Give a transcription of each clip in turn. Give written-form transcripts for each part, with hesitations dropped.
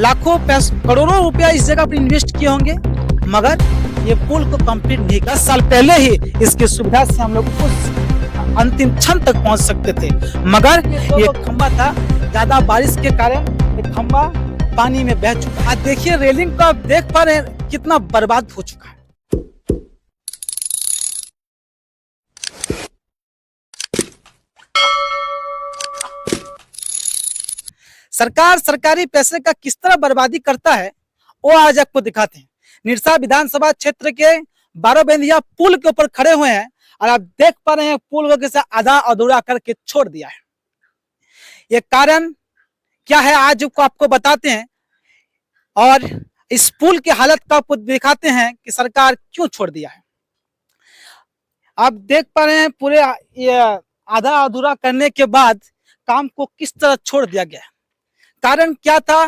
लाखों करोड़ों रुपया इस जगह पर इन्वेस्ट किए होंगे, मगर ये पुल को कंप्लीट नहीं। 10 साल पहले ही इसकी सुविधा से हम लोग उस अंतिम क्षण तक पहुंच सकते थे, मगर ये खंबा था, ज्यादा बारिश के कारण ये खंबा पानी में बह चुका है। आज देखिए रेलिंग को आप देख पा रहे हैं कितना बर्बाद हो चुका है। सरकार सरकारी पैसे का किस तरह बर्बादी करता है वो आज आपको दिखाते हैं। निरसा विधानसभा क्षेत्र के 12 बेंदिया पुल के ऊपर खड़े हुए हैं और आप देख पा रहे हैं पुल को कैसे आधा अधूरा करके छोड़ दिया है। ये कारण क्या है आज को आपको बताते हैं और इस पुल की हालत का आपको दिखाते हैं कि सरकार क्यों छोड़ दिया है। आप देख पा रहे हैं पूरे ये आधा अधूरा करने के बाद काम को किस तरह छोड़ दिया गया है। कारण क्या था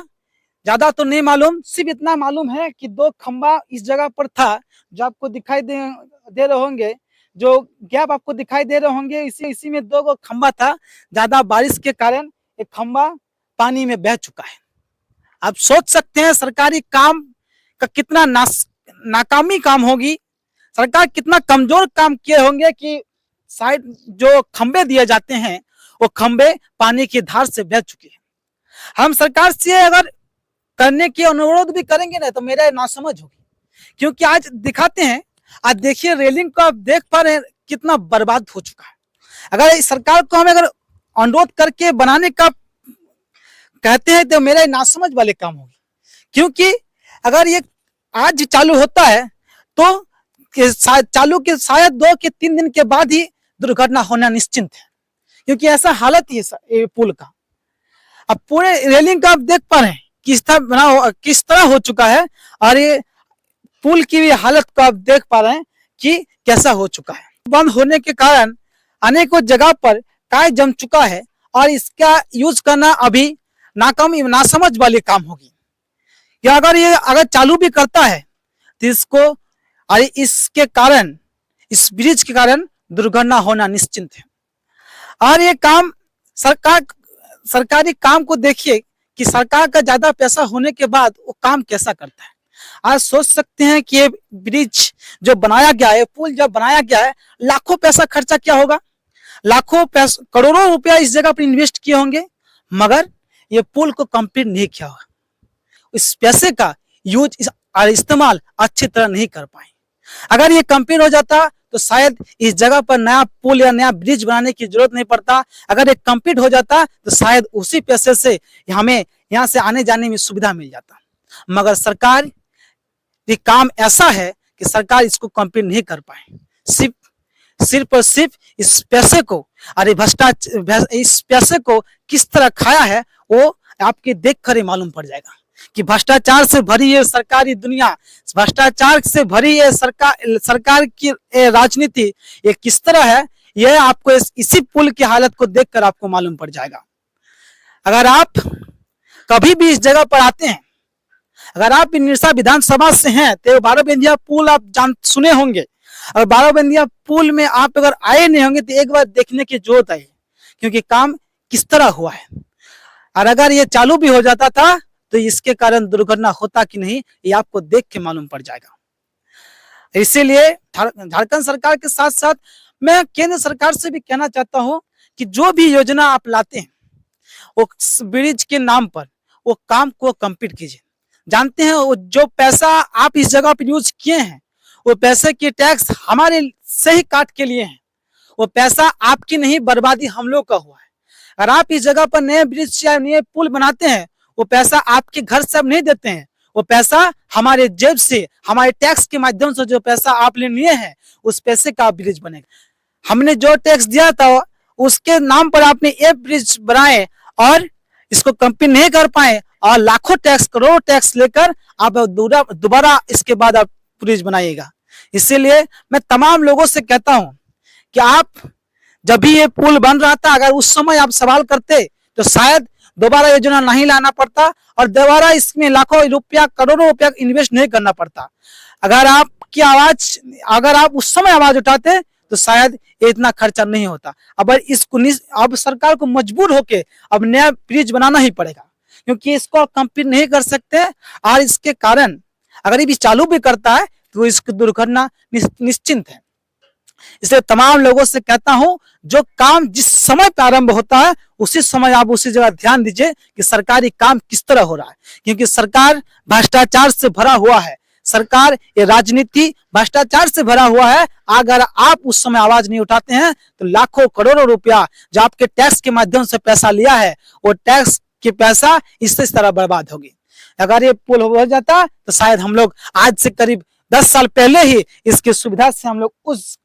ज्यादा तो नहीं मालूम, सिर्फ इतना मालूम है कि 2 खंबा इस जगह पर था जो आपको दिखाई दे रहे होंगे, जो गैप आपको दिखाई दे रहे होंगे, इसी में 2 खंबा था। ज्यादा बारिश के कारण एक खंबा पानी में बह चुका है। आप सोच सकते हैं सरकारी काम का कितना नाकामी काम होगी, सरकार कितना कमजोर काम किए होंगे कि साइड जो खंबे दिए जाते हैं वो खंबे पानी की धार से बह चुके हैं। हम सरकार से अगर करने की अनुरोध भी करेंगे ना तो मेरा नासमझ होगी, क्योंकि आज दिखाते हैं, आज देखिए रेलिंग को आप देख पा रहे हैं कितना बर्बाद हो चुका है। अगर सरकार को हम अगर अनुरोध करके बनाने का कहते हैं तो मेरा नासमझ वाले काम होगी, क्योंकि अगर ये आज चालू होता है तो चालू के शायद 2 के 3 दिन के बाद ही दुर्घटना होना निश्चित है, क्योंकि ऐसा हालत ही है पुल का। अब पूरे रेलिंग का आप देख पा रहे हैं किस तरह हो चुका है और ये पुल की भी हालत को आप देख पा रहे हैं कि कैसा हो चुका है। बंद होने के कारण अनेकों जगह पर काय जम चुका है और इसका यूज करना अभी नासमझ वाली काम होगी। या अगर चालू भी करता है तो इसको और इसके कारण इस ब्रिज के कारण दुर्घटना होना निश्चित है। और ये काम सरकारी काम को देखिए कि सरकार का ज्यादा पैसा होने के बाद वो काम कैसा करता है। आज सोच सकते हैं कि ये ब्रिज जो बनाया गया है, पुल जब बनाया गया है, लाखों पैसा खर्चा क्या होगा, करोड़ों रुपया इस जगह पर इन्वेस्ट किए होंगे, मगर ये पुल को कंप्लीट नहीं किया होगा। इस पैसे का यूज और इस्तेमाल अच्छी तरह नहीं कर पाए। अगर ये कंप्लीट हो जाता तो शायद इस जगह पर नया पुल या नया ब्रिज बनाने की जरूरत नहीं पड़ता। अगर ये कंप्लीट हो जाता तो शायद उसी पैसे से हमें यहाँ से आने जाने में सुविधा मिल जाता, मगर सरकार ये काम ऐसा है कि सरकार इसको कंप्लीट नहीं कर पाए। सिर्फ और सिर्फ इस पैसे को अरे इस पैसे को किस तरह खाया है वो आपके देख कर ही मालूम पड़ जाएगा कि भ्रष्टाचार से भरी ये सरकारी दुनिया, भ्रष्टाचार से भरी ये सरकार की राजनीति ये किस तरह है, ये आपको इसी पुल की हालत को देखकर आपको मालूम पड़ जाएगा। अगर आप कभी भी इस जगह पर आते हैं, अगर आप निरसा विधानसभा से हैं तो 12 बेंदिया पुल आप सुने होंगे, और 12 बेंदिया पुल में आप अगर आए नहीं होंगे तो एक बार देखने की जरूरत है, क्योंकि काम किस तरह हुआ है। और अगर ये चालू भी हो जाता था तो इसके कारण दुर्घटना होता कि नहीं ये आपको देख के मालूम पड़ जाएगा। इसीलिए झारखंड सरकार के साथ साथ मैं केंद्र सरकार से भी कहना चाहता हूं कि जो भी योजना आप लाते हैं वो ब्रिज के नाम पर वो काम को कंप्लीट कीजिए। जानते हैं वो जो पैसा आप इस जगह पर यूज किए हैं वो पैसे की टैक्स हमारे से ही काट के लिए हैं, वो पैसा आपकी नहीं बर्बादी हम लोग का हुआ है। अगर आप इस जगह पर नए ब्रिज या नए पुल बनाते हैं वो पैसा आपके घर से अब नहीं देते हैं, वो पैसा हमारे जेब से हमारे टैक्स के माध्यम से जो पैसा आपने लिए हैं उस पैसे का ब्रिज बनेगा। हमने जो टैक्स दिया था उसके नाम पर आपने ये ब्रिज बनाए और इसको कंप्लीट नहीं कर पाए और लाखों टैक्स करोड़ों टैक्स लेकर आप दोबारा इसके बाद आप ब्रिज बनाइएगा। इसीलिए मैं तमाम लोगों से कहता हूं कि आप जब भी ये पुल बन रहा था अगर उस समय आप सवाल करते तो शायद दोबारा योजना नहीं लाना पड़ता और दोबारा इसमें लाखों रुपया करोड़ों रुपया इन्वेस्ट नहीं करना पड़ता। अगर आप उस समय आवाज उठाते तो शायद ये इतना खर्चा नहीं होता। अब आप सरकार को मजबूर होके अब नया ब्रिज बनाना ही पड़ेगा, क्योंकि इसको कंप्लीट नहीं कर सकते और इसके कारण अगर ये भी चालू भी करता है तो इसकी दुर्घटना निश्चिंत है। इसलिए तमाम लोगों से कहता हूं, जो काम जिस समय प्रारंभ होता है उसी समय आप उसी जगह ध्यान दीजिए कि सरकारी काम किस तरह हो रहा है, क्योंकि सरकार भ्रष्टाचार से भरा हुआ है। सरकार ये राजनीति भ्रष्टाचार से भरा हुआ है। अगर आप उस समय आवाज नहीं उठाते हैं तो लाखों करोड़ों रुपया जो आपके टैक्स के माध्यम से पैसा लिया है वो टैक्स के पैसा इस तरह बर्बाद होगी। अगर ये पुल हो जाता तो शायद हम लोग आज से करीब 10 साल पहले ही इसकी सुविधा से हम लोग उस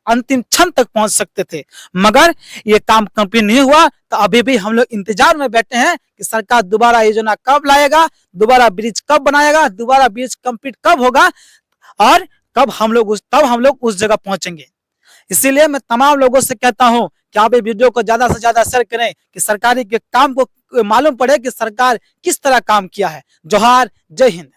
अंतिम क्षण तक पहुंच सकते थे, मगर ये काम कंप्लीट नहीं हुआ। तो अभी भी हम लोग इंतजार में बैठे हैं कि सरकार दोबारा योजना कब लाएगा, दोबारा ब्रिज कब बनाएगा, दोबारा ब्रिज कंप्लीट कब होगा और कब हम लोग उस जगह पहुंचेंगे। इसीलिए मैं तमाम लोगों से कहता हूं कि आप ये वीडियो को ज्यादा से ज्यादा शेयर करें कि सरकारी के काम को मालूम पड़े कि सरकार किस तरह काम किया है। जोहार, जय हिंद।